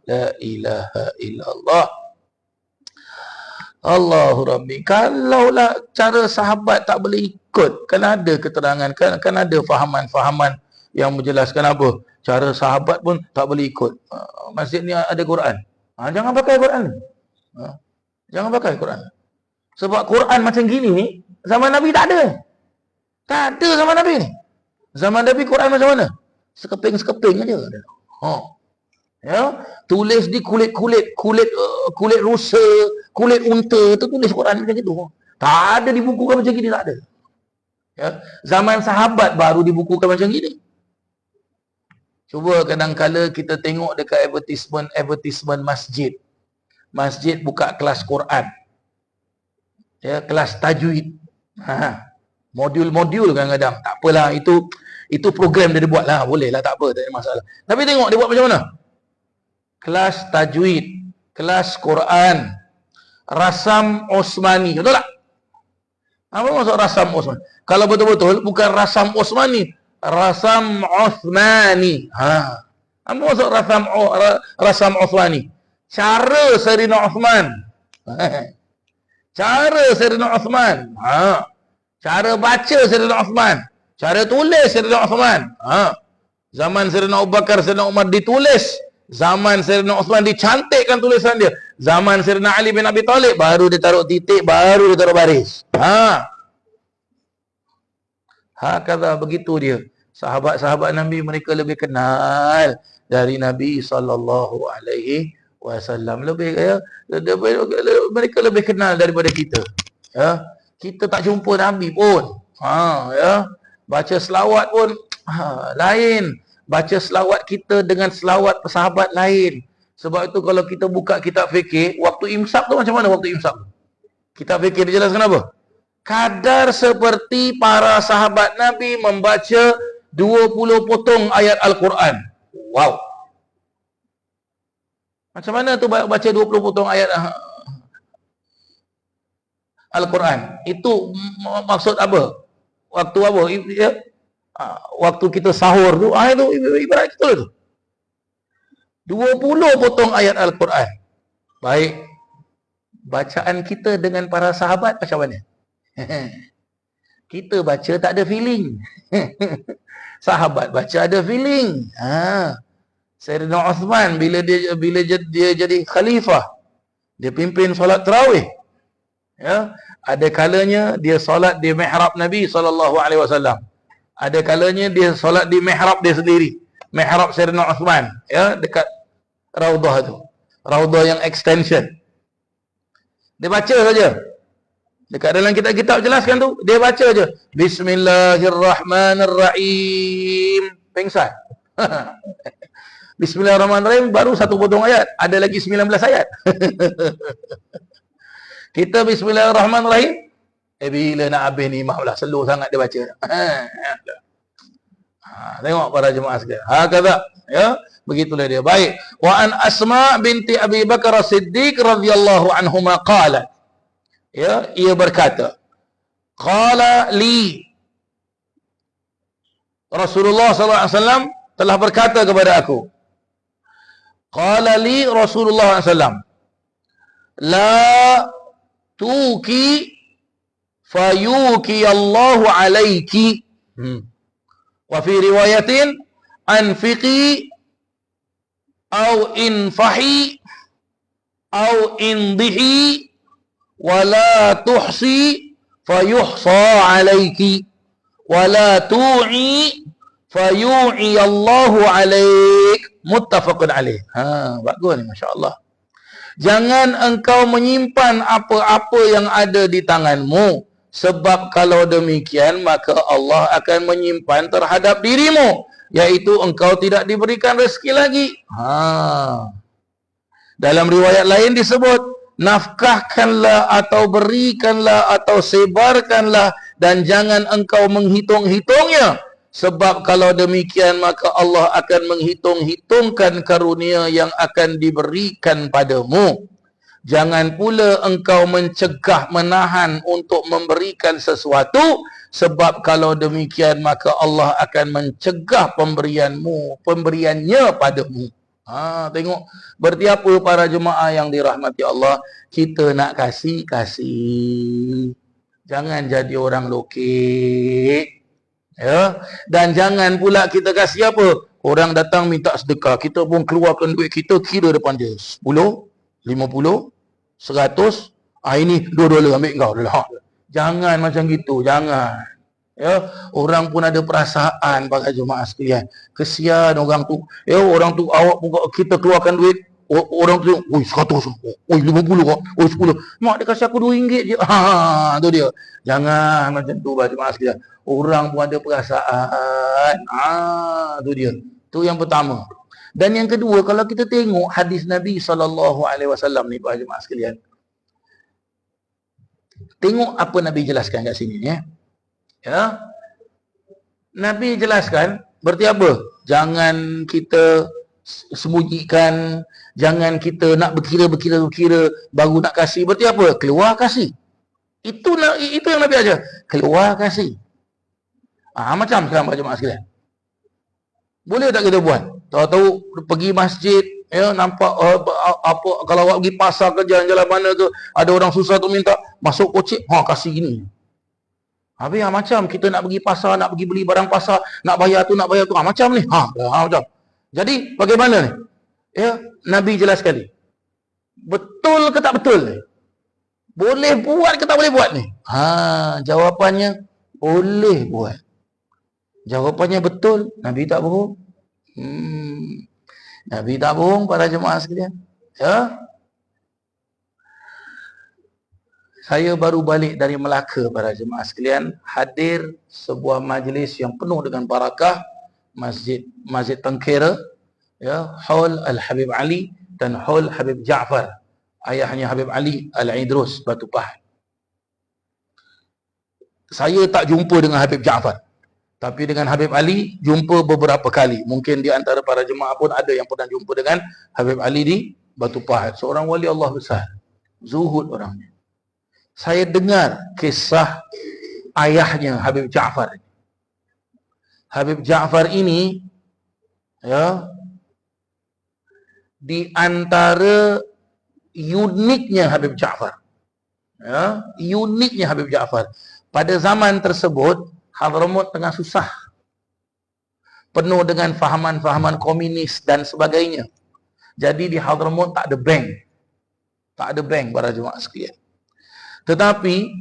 La ilaha illallah. Allahu Rabbi. Kalaulah cara sahabat tak boleh ikut, kan ada keterangan, kan ada fahaman-fahaman yang menjelaskan apa? Cara sahabat pun tak boleh ikut. Masjid ni ada Quran. Jangan pakai Quran ni. Jangan pakai Quran. Sebab Quran macam gini ni, zaman Nabi tak ada. Tak ada zaman Nabi ni. Zaman Nabi Quran macam mana? Sekeping-sekeping aja. Ya, tulis di kulit rusa, kulit unta tu tulis Quran macam gitu. Tak ada di buku kan macam gini, tak ada. Ya. Zaman sahabat baru dibukukan macam gini. Cuba kadang-kala kita tengok dekat advertisement masjid. Masjid buka kelas Quran. Ya, kelas tajwid. Modul-modul kadang-kadang. Tak apalah, itu program dia buat lah. Boleh lah, tak apa, tak ada masalah. Tapi tengok dia buat macam mana? Kelas tajwid, kelas Quran, rasam Osmani. Betul tak? Apa maksud rasam Osmani? Kalau betul-betul bukan rasam Osmani, rasam Osmani. Apa maksud rasam Osmani? Cara Sayyidina Uthman. Cara Sayyidina Uthman. Cara baca Sayyidina Uthman. Cara tulis Sayyidina Uthman. Zaman Sayyidina Abu Bakar, Sayyidina Umar ditulis. Zaman Sayyidina Uthman dicantikkan tulisan dia. Zaman Sayyidina Ali bin Abi Talib baru dia taruh titik, baru dia taruh baris. Hakadha, begitu dia. Sahabat-sahabat Nabi, mereka lebih kenal dari Nabi sallallahu alaihi wasallam. Mereka lebih kenal daripada kita. Ya. Kita tak jumpa Nabi pun. Ya. Baca selawat pun lain. Baca selawat kita dengan selawat sahabat lain. Sebab itu kalau kita buka kitab fikir, waktu imsak tu macam mana waktu imsak? Kitab fikir dijelaskan apa? Kadar seperti para sahabat Nabi membaca 20 potong ayat Al-Quran. Wow. Macam mana tu baca 20 potong ayat Al-Quran? Itu maksud apa? Waktu apa? Ya? Waktu kita sahur tu, itu ibarat kita tu. 20 potong ayat Al-Quran. Baik. Bacaan kita dengan para sahabat macam mana? Kita baca tak ada feeling. Sahabat baca ada feeling. Sayyidina Uthman bila dia jadi khalifah, dia pimpin solat tarawih. Ya, ada kalanya dia solat di mihrab Nabi SAW. Ada kalanya dia solat di mihrab dia sendiri. Mihrab Sayyidina Uthman, ya, dekat Raudah tu. Raudah yang extension. Dia baca saja. Dekat dalam kitab-kitab jelaskan tu, dia baca aja. Bismillahirrahmanirrahim. Pengsan. Bismillahirrahmanirrahim baru satu potong ayat. Ada lagi 19 ayat. Kita Bismillahirrahmanirrahim. Bila nak habis ni maaflah, slow sangat dia baca. Tengok para jemaah sekalian. Hakadha, ya, begitulah dia. Baik. Wa an Asma binti Abi Bakar As-Siddiq radhiyallahu anhuma qalat. Ya, ia berkata, qala li, Rasulullah sallallahu alaihi wasallam telah berkata kepada aku. Qala li Rasulullah sallallahu alaihi wasallam, la tuki fayuki Allahu alaiki. Wa fi riwayatin anfiqi au infahi au indihi wala tuhsi fayuhsa alaiki wala tu'i fayu'i Allahu alaik. Muttafaqun alaih. Bagus ni, masya-Allah. Jangan engkau menyimpan apa-apa yang ada di tanganmu, sebab kalau demikian maka Allah akan menyimpan terhadap dirimu, iaitu engkau tidak diberikan rezeki lagi. Dalam riwayat lain disebut, nafkahkanlah atau berikanlah atau sebarkanlah dan jangan engkau menghitung-hitungnya, sebab kalau demikian maka Allah akan menghitung-hitungkan karunia yang akan diberikan padamu. Jangan pula engkau mencegah, menahan untuk memberikan sesuatu, sebab kalau demikian maka Allah akan mencegah pemberiannya padamu. Tengok berarti apa para jemaah yang dirahmati Allah. Kita nak kasih. Jangan jadi orang lokek. Ya, dan jangan pula kita kasih apa? Orang datang minta sedekah, kita pun keluarkan duit kita, kira depan dia 10, 50, 100. Ini $2 ambil kau. Jangan macam gitu, jangan. Ya, orang pun ada perasaan para jemaah sekalian. Kesian orang tu. Ya, orang tu awak pun kita keluarkan duit Orang tu, oi 100, oi 50 kok, oi 10. Mak dia kasih aku RM2 je. Ha, tu dia. Jangan macam tu jemaah sekalian. Orang pun ada perasaan. Tu dia. Tu yang pertama. Dan yang kedua, kalau kita tengok hadis Nabi SAW ni para jemaah sekalian. Tengok apa Nabi jelaskan kat sini ni. Ya. Nabi jelaskan berarti apa? Jangan kita sembunyikan, jangan kita nak berkira baru nak kasih. Berarti apa? Keluar kasih. Itu yang Nabi ajar. Keluar kasih. Macam sekarang para jemaah sekalian. Boleh tak kita buat? Tahu-tahu pergi masjid, ya, nampak apa kalau awak pergi pasar ke jalan-jalan mana ke, ada orang susah tu minta masuk kocek, kasih gini. Habis macam kita nak pergi pasar, nak pergi beli barang pasar, nak bayar tu, macam ni. Macam. Jadi bagaimana ni? Ya, Nabi jelaskan ni. Betul ke tak betul ni? Boleh buat ke tak boleh buat ni? Jawapannya boleh buat. Jawapannya betul, Nabi tak bohong. Nabi tak bohong para jemaah sekalian. Ya. Saya baru balik dari Melaka para jemaah sekalian, hadir sebuah majlis yang penuh dengan barakah, Masjid Tengkera, ya, Haul Al-Habib Ali dan Haul Habib Ja'far, ayahnya Habib Ali Al-Idrus Batu Pahat. Saya tak jumpa dengan Habib Ja'far, tapi dengan Habib Ali jumpa beberapa kali. Mungkin di antara para jemaah pun ada yang pernah jumpa dengan Habib Ali di Batu Pahat. Seorang wali Allah besar, zuhud orangnya. Saya dengar kisah ayahnya Habib Ja'far. Habib Ja'far ini, ya, di antara uniknya Habib Ja'far, ya, uniknya Habib Ja'far, pada zaman tersebut Hadramaut tengah susah, penuh dengan fahaman-fahaman komunis dan sebagainya. Jadi di Hadramaut tak ada bank, para jemaah sekalian. Tetapi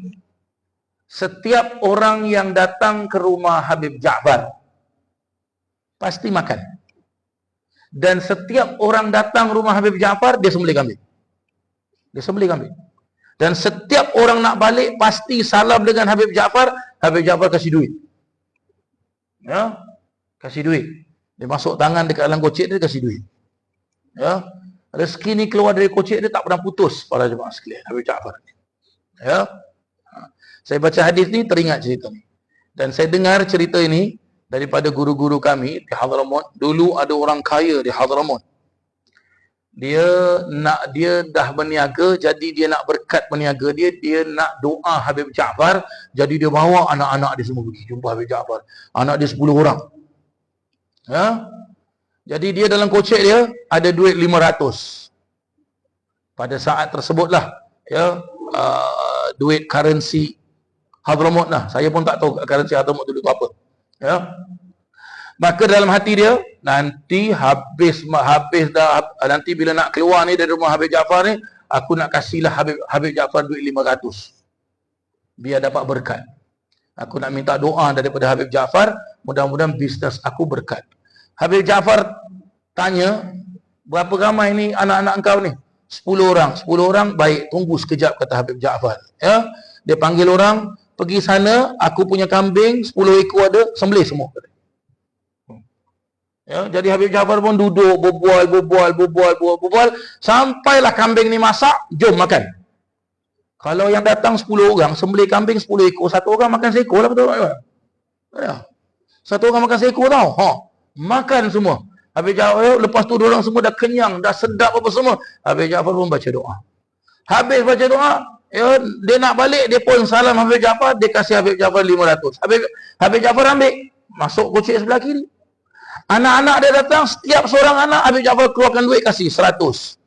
setiap orang yang datang ke rumah Habib Ja'far pasti makan. Dan setiap orang datang rumah Habib Ja'far, dia sembelih kambing. Dan setiap orang nak balik pasti salam dengan Habib Ja'far. Habib Ja'far kasih duit. Ya, kasih duit. Dia masuk tangan dekat dalam kocek dia, kasih duit. Ya, rezeki ni keluar dari kocek dia tak pernah putus para jemaah sekalian, Habib Ja'far. Ya. Saya baca hadis ni teringat cerita ni. Dan saya dengar cerita ini daripada guru-guru kami di Hadramaut. Dulu ada orang kaya di Hadramaut. Dia dah berniaga, jadi dia nak berkat berniaga dia nak doa Habib Ja'far, jadi dia bawa anak-anak dia semua pergi jumpa Habib Ja'far. Anak dia 10 orang. Ya. Jadi dia dalam kocek dia ada duit 500. Pada saat tersebutlah, ya, duit currency Hadramaut lah. Saya pun tak tahu currency Hadramaut dulu tu apa. Ya. Maka dalam hati dia, nanti habis dah, nanti bila nak keluar ni dari rumah Habib Ja'far ni, aku nak kasihlah Habib Ja'far duit 500 biar dapat berkat. Aku nak minta doa daripada Habib Ja'far, mudah-mudahan bisnes aku berkat. Habib Ja'far tanya, berapa ramai ni anak-anak engkau ni? 10 orang. 10 orang, baik, tunggu sekejap, kata Habib Ja'far. Ya, dia panggil orang, pergi sana, aku punya kambing 10 ekor ada, sembelih semua. Ya, jadi Habib Ja'far pun duduk berbual, sampailah kambing ni masak, jom makan. Kalau yang datang 10 orang, sembelih kambing 10 ekor, satu orang makan seekor lah, betul tak? Ya. Satu orang makan seekor tau. Makan semua. Habib Ja'far, lepas tu orang semua dah kenyang, dah sedap apa semua. Habib Ja'far pun baca doa. Habis baca doa, ya, dia nak balik, dia pun salam Habib Ja'far, dia kasih Habib Ja'far 500. Habib Ja'far ambil, masuk kocek sebelah kiri. Anak-anak dia datang, setiap seorang anak Habib Ja'far keluarkan duit, kasih 100.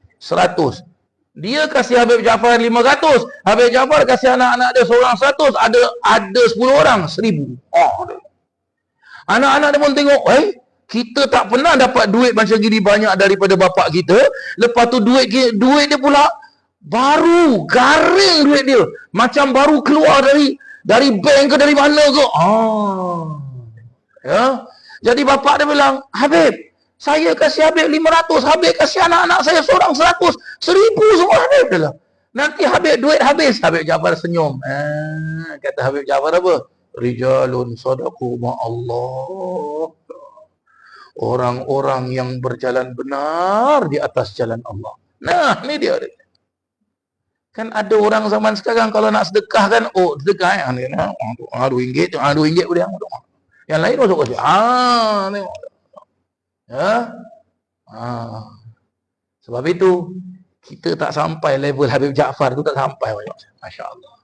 Dia kasih Habib Ja'far 500. Habib Ja'far kasih anak-anak dia seorang 100. Ada 10 orang 1000. Anak-anak dia pun tengok, kita tak pernah dapat duit macam gini banyak daripada bapak kita. Lepas tu duit dia pula baru, garing duit dia. Macam baru keluar dari bank ke dari mana ke. Ya. Jadi bapak dia bilang, Habib, Saya kasih Habib 500, Habib kasih anak-anak saya seorang 100, 1000 semua Habib dah lah. Nanti Habib duit habis. Habib Jaafar senyum. Kata Habib Jaafar apa? Rijalun sadaqu ma'allah. Orang-orang yang berjalan benar di atas jalan Allah. Nah, ini dia. Kan ada orang zaman sekarang kalau nak sedekah kan, oh sedekah RM2, RM2 boleh. Yang lain masuk kasih. Tengok. Ya. Sebab itu kita tak sampai level Habib Jaafar tu, tak sampai. Masya-Allah.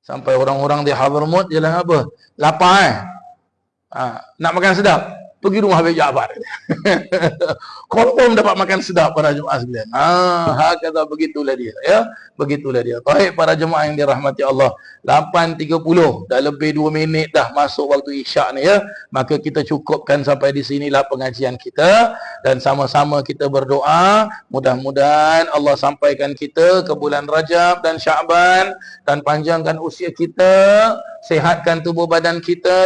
Sampai orang-orang di Hadramaut jalan apa? Lapar nak makan sedap, pergi rumah Habib Jaafar. Confirm dapat makan sedap para jemaah sekalian. Kata begitulah dia, ya. Begitulah dia. Baik para jemaah yang dirahmati Allah. 8.30 dah lebih 2 minit dah masuk waktu Isyak ni, ya. Maka kita cukupkan sampai di sinilah pengajian kita dan sama-sama kita berdoa mudah-mudahan Allah sampaikan kita ke bulan Rajab dan Syaban dan panjangkan usia kita, sihatkan tubuh badan kita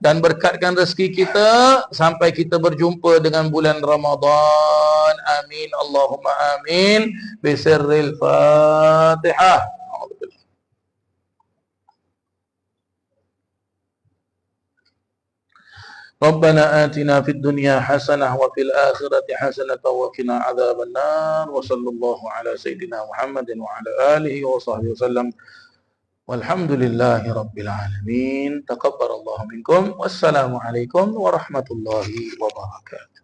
dan berkatkan rezeki kita sampai kita berjumpa dengan bulan Ramadan. Amin Allahumma amin. Bisirril Fatihah. Rabbana atina fid dunya hasanah wa fil akhirati hasanah wa qina adzaban nar. Wa sallallahu ala sayidina Muhammadin wa ala alihi wa sahbihi wasallam. Walhamdulillahi Rabbil Alamin. Taqabbalallahu minkum. Wassalamualaikum warahmatullahi wabarakatuh.